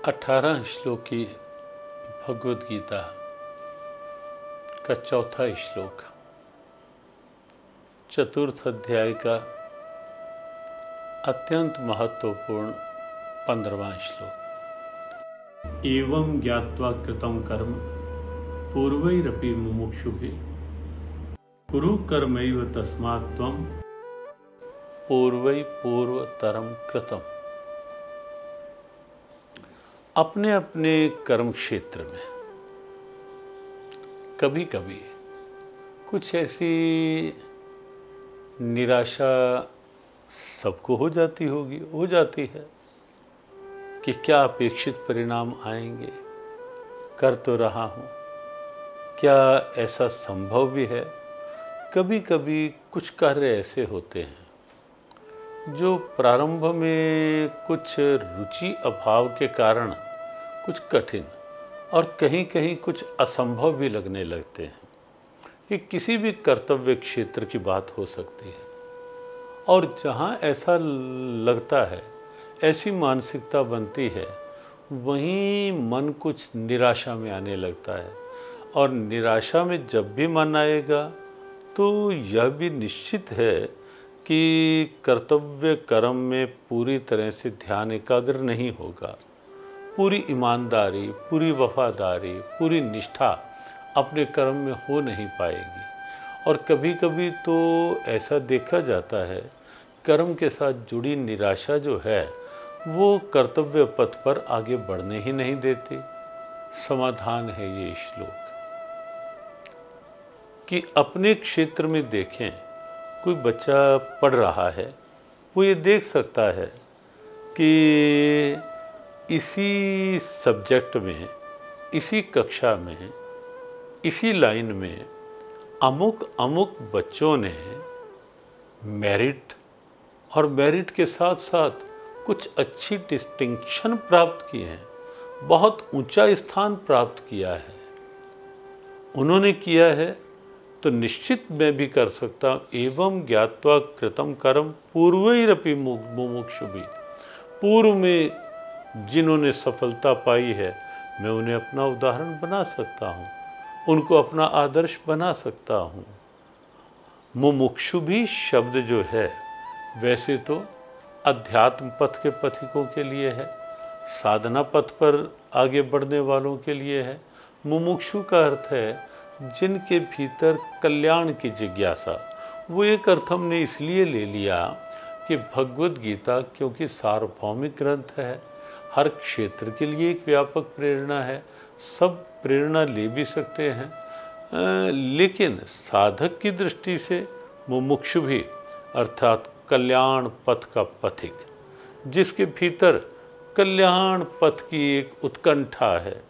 18 श्लोक की भगवद गीता का चौथा श्लोक, चतुर्थ अध्याय का अत्यंत महत्वपूर्ण 15वां श्लोक। एवं ज्ञात्वा कृतं कर्म पूर्वैरपि मुमुक्षुभिः कुरु कर्मैव तस्मात् त्वं पूर्वै पूर्वतरं कृतम्। अपने अपने कर्म क्षेत्र में कभी कभी कुछ ऐसी निराशा सबको हो जाती है कि क्या अपेक्षित परिणाम आएंगे, कर तो रहा हूँ, क्या ऐसा संभव भी है। कभी कभी कुछ कार्य ऐसे होते हैं जो प्रारंभ में कुछ रुचि अभाव के कारण कुछ कठिन और कहीं कहीं कुछ असंभव भी लगने लगते हैं। ये किसी भी कर्तव्य क्षेत्र की बात हो सकती है, और जहाँ ऐसा लगता है, ऐसी मानसिकता बनती है, वहीं मन कुछ निराशा में आने लगता है। और निराशा में जब भी मन आएगा तो यह भी निश्चित है कि कर्तव्य कर्म में पूरी तरह से ध्यान एकाग्र नहीं होगा। पूरी ईमानदारी, पूरी वफादारी, पूरी निष्ठा अपने कर्म में हो नहीं पाएगी। और कभी कभी तो ऐसा देखा जाता है, कर्म के साथ जुड़ी निराशा जो है वो कर्तव्य पथ पर आगे बढ़ने ही नहीं देती। समाधान है ये श्लोक कि अपने क्षेत्र में देखें, कोई बच्चा पढ़ रहा है, वो ये देख सकता है कि इसी सब्जेक्ट में, इसी कक्षा में, इसी लाइन में अमुक अमुक बच्चों ने मेरिट और मेरिट के साथ साथ कुछ अच्छी डिस्टिंक्शन प्राप्त की हैं, बहुत ऊंचा स्थान प्राप्त किया है। उन्होंने किया है तो निश्चित मैं भी कर सकता हूँ। एवं ज्ञात्वा कृतं कर्म पूर्वैरपि मुमुक्षुभिः, पूर्व में जिन्होंने सफलता पाई है, मैं उन्हें अपना उदाहरण बना सकता हूँ, उनको अपना आदर्श बना सकता हूँ। मुमुक्षुभिः शब्द जो है वैसे तो अध्यात्म पथ के पथिकों के लिए है, साधना पथ पर आगे बढ़ने वालों के लिए है। मुमुक्षु का अर्थ है जिनके भीतर कल्याण की जिज्ञासा। वो एक अर्थ हमने इसलिए ले लिया कि भगवद गीता क्योंकि सार्वभौमिक ग्रंथ है, हर क्षेत्र के लिए एक व्यापक प्रेरणा है, सब प्रेरणा ले भी सकते हैं। लेकिन साधक की दृष्टि से मुमुक्षु भी अर्थात कल्याण पथ का पथिक, जिसके भीतर कल्याण पथ की एक उत्कंठा है,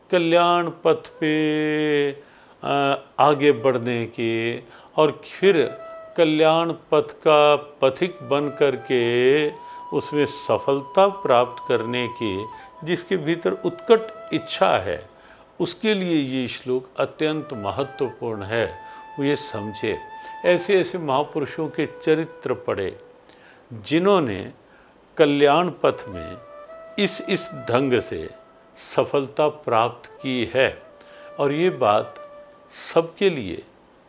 कल्याण पथ पे आगे बढ़ने की और फिर कल्याण पथ का पथिक बन करके उसमें सफलता प्राप्त करने की जिसके भीतर उत्कट इच्छा है, उसके लिए ये श्लोक अत्यंत महत्वपूर्ण है। वो ये समझे, ऐसे ऐसे महापुरुषों के चरित्र पढ़े जिन्होंने कल्याण पथ में इस ढंग से सफलता प्राप्त की है। और ये बात सबके लिए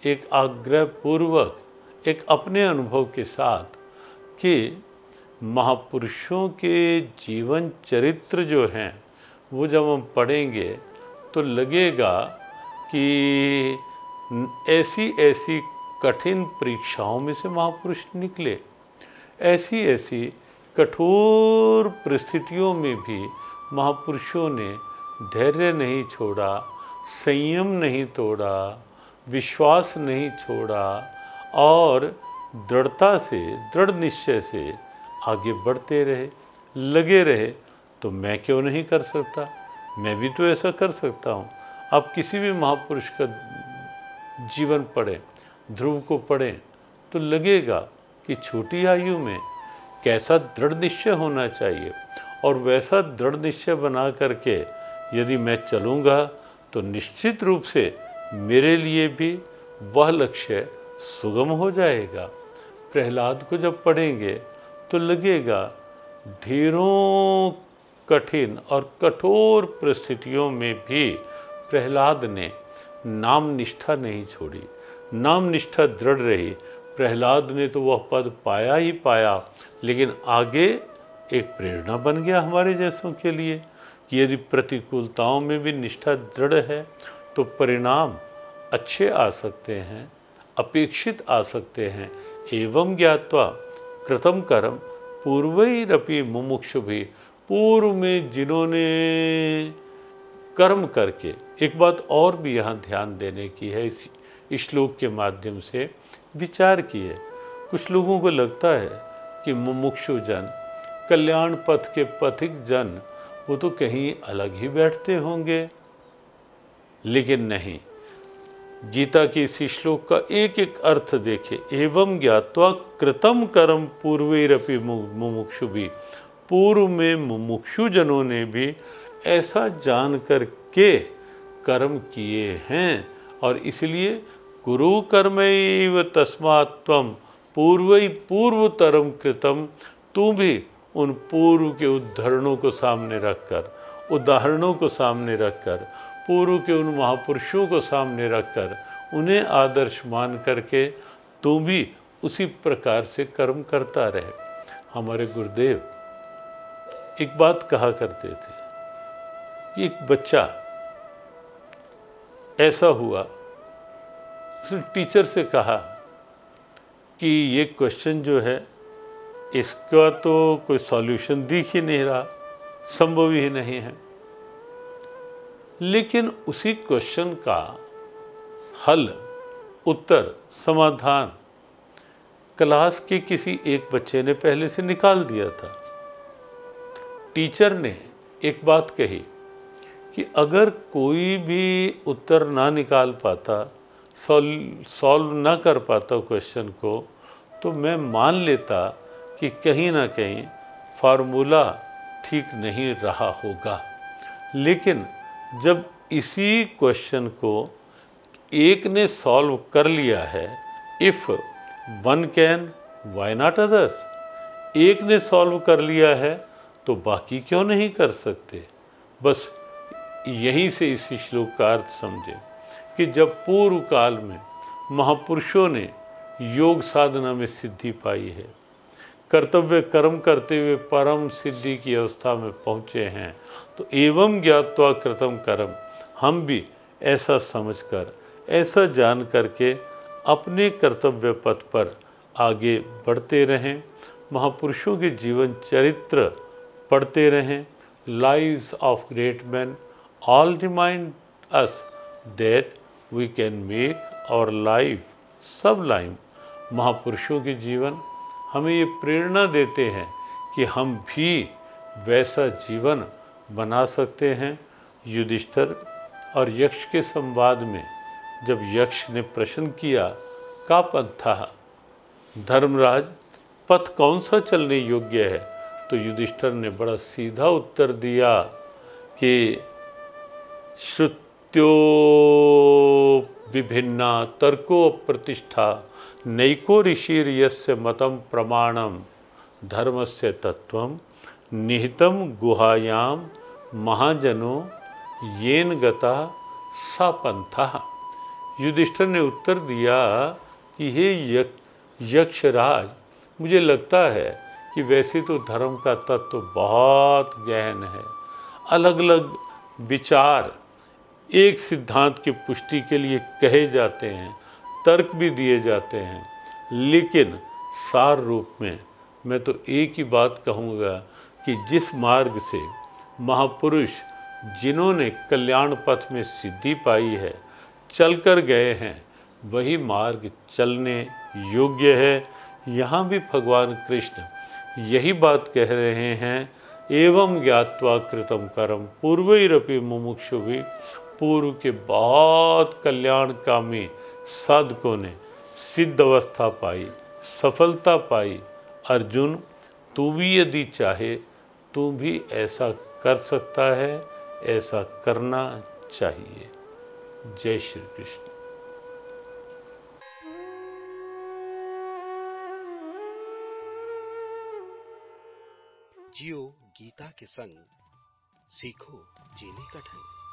एक आग्रह पूर्वक, एक अपने अनुभव के साथ कि महापुरुषों के जीवन चरित्र जो हैं वो जब हम पढ़ेंगे तो लगेगा कि ऐसी ऐसी कठिन परीक्षाओं में से महापुरुष निकले, ऐसी ऐसी कठोर परिस्थितियों में भी महापुरुषों ने धैर्य नहीं छोड़ा, संयम नहीं तोड़ा, विश्वास नहीं छोड़ा और दृढ़ता से, दृढ़ निश्चय से आगे बढ़ते रहे, लगे रहे। तो मैं क्यों नहीं कर सकता, मैं भी तो ऐसा कर सकता हूँ। आप किसी भी महापुरुष का जीवन पढ़ें, ध्रुव को पढ़ें, तो लगेगा कि छोटी आयु में कैसा दृढ़ निश्चय होना चाहिए, और वैसा दृढ़ निश्चय बना करके यदि मैं चलूँगा तो निश्चित रूप से मेरे लिए भी वह लक्ष्य सुगम हो जाएगा। प्रहलाद को जब पढ़ेंगे तो लगेगा ढेरों कठिन और कठोर परिस्थितियों में भी प्रहलाद ने नाम निष्ठा नहीं छोड़ी, नाम निष्ठा दृढ़ रही। प्रहलाद ने तो वह पद पाया ही पाया, लेकिन आगे एक प्रेरणा बन गया हमारे जैसों के लिए कि यदि प्रतिकूलताओं में भी निष्ठा दृढ़ है तो परिणाम अच्छे आ सकते हैं, अपेक्षित आ सकते हैं। एवं ज्ञात्वा कृतम कर्म पूर्वैरपि मुमुक्षुभिः, पूर्व में जिन्होंने कर्म करके, एक बात और भी यहाँ ध्यान देने की है, इस श्लोक के माध्यम से विचार किए। कुछ लोगों को लगता है कि मुमुक्षु जन, कल्याण पथ के पथिक जन, वो तो कहीं अलग ही बैठते होंगे, लेकिन नहीं। गीता के इस श्लोक का एक एक अर्थ देखे। एवं ज्ञात्वा कृतम कर्म पूर्वैरपि मुमुक्षुभिः, पूर्व में मुमुक्षु जनों ने भी ऐसा जान कर के कर्म किए हैं, और इसलिए कुरु कर्मैव तस्मात् त्वं पूर्वै पूर्वतरम कृतम, तू भी उन पूर्व के उदाहरणों को सामने रखकर, पूर्व के उन महापुरुषों को सामने रखकर, उन्हें आदर्श मान करके तू भी उसी प्रकार से कर्म करता रहे। हमारे गुरुदेव एक बात कहा करते थे कि एक बच्चा ऐसा हुआ, उसने टीचर से कहा कि ये क्वेश्चन जो है इसका तो कोई सॉल्यूशन दिख ही नहीं रहा, संभव ही नहीं है। लेकिन उसी क्वेश्चन का हल, उत्तर, समाधान क्लास के किसी एक बच्चे ने पहले से निकाल दिया था। टीचर ने एक बात कही कि अगर कोई भी उत्तर ना निकाल पाता, सॉल्व ना कर पाता क्वेश्चन को, तो मैं मान लेता कि कहीं ना कहीं फार्मूला ठीक नहीं रहा होगा। लेकिन जब इसी क्वेश्चन को एक ने सॉल्व कर लिया है, if one can why not others, एक ने सॉल्व कर लिया है तो बाकी क्यों नहीं कर सकते। बस यहीं से इस श्लोक का अर्थ समझे कि जब पूर्व काल में महापुरुषों ने योग साधना में सिद्धि पाई है, कर्तव्य कर्म करते हुए परम सिद्धि की अवस्था में पहुँचे हैं, तो एवं ज्ञात्वा कृतम कर्म, हम भी ऐसा समझकर, ऐसा जान करके अपने कर्तव्य पथ पर आगे बढ़ते रहें, महापुरुषों के जीवन चरित्र पढ़ते रहें। Lives of great man all remind us that we can make our life sublime. महापुरुषों के जीवन हमें ये प्रेरणा देते हैं कि हम भी वैसा जीवन बना सकते हैं। युधिष्ठिर और यक्ष के संवाद में जब यक्ष ने प्रश्न किया का पंथा, धर्मराज पथ कौन सा चलने योग्य है, तो युधिष्ठिर ने बड़ा सीधा उत्तर दिया कि श्रुत्यो विभिन्ना तर्को प्रतिष्ठा नैको ऋषिर यस्य मतम प्रमाणम धर्मस्य तत्वम निहितम गुहायाम महाजनो येन गता सा पंथा। युधिष्ठिर ने उत्तर दिया कि हे यक्षराज, मुझे लगता है कि वैसे तो धर्म का तत्व बहुत गहन है, अलग अलग विचार एक सिद्धांत की पुष्टि के लिए कहे जाते हैं, तर्क भी दिए जाते हैं, लेकिन सार रूप में मैं तो एक ही बात कहूँगा कि जिस मार्ग से महापुरुष जिन्होंने कल्याण पथ में सिद्धि पाई है चल कर गए हैं, वही मार्ग चलने योग्य है। यहाँ भी भगवान कृष्ण यही बात कह रहे हैं, एवं ज्ञात्वा कृतम कर्म पूर्वैरपि मुमुक्षुभिः, पूर्व के बहुत कल्याणकामी साधकों ने सिद्ध अवस्था पाई, सफलता पाई। अर्जुन, तू भी यदि चाहे तू भी ऐसा कर सकता है, ऐसा करना चाहिए। जय श्री कृष्ण। जियो गीता के संग। सीखो जीने का ढंग।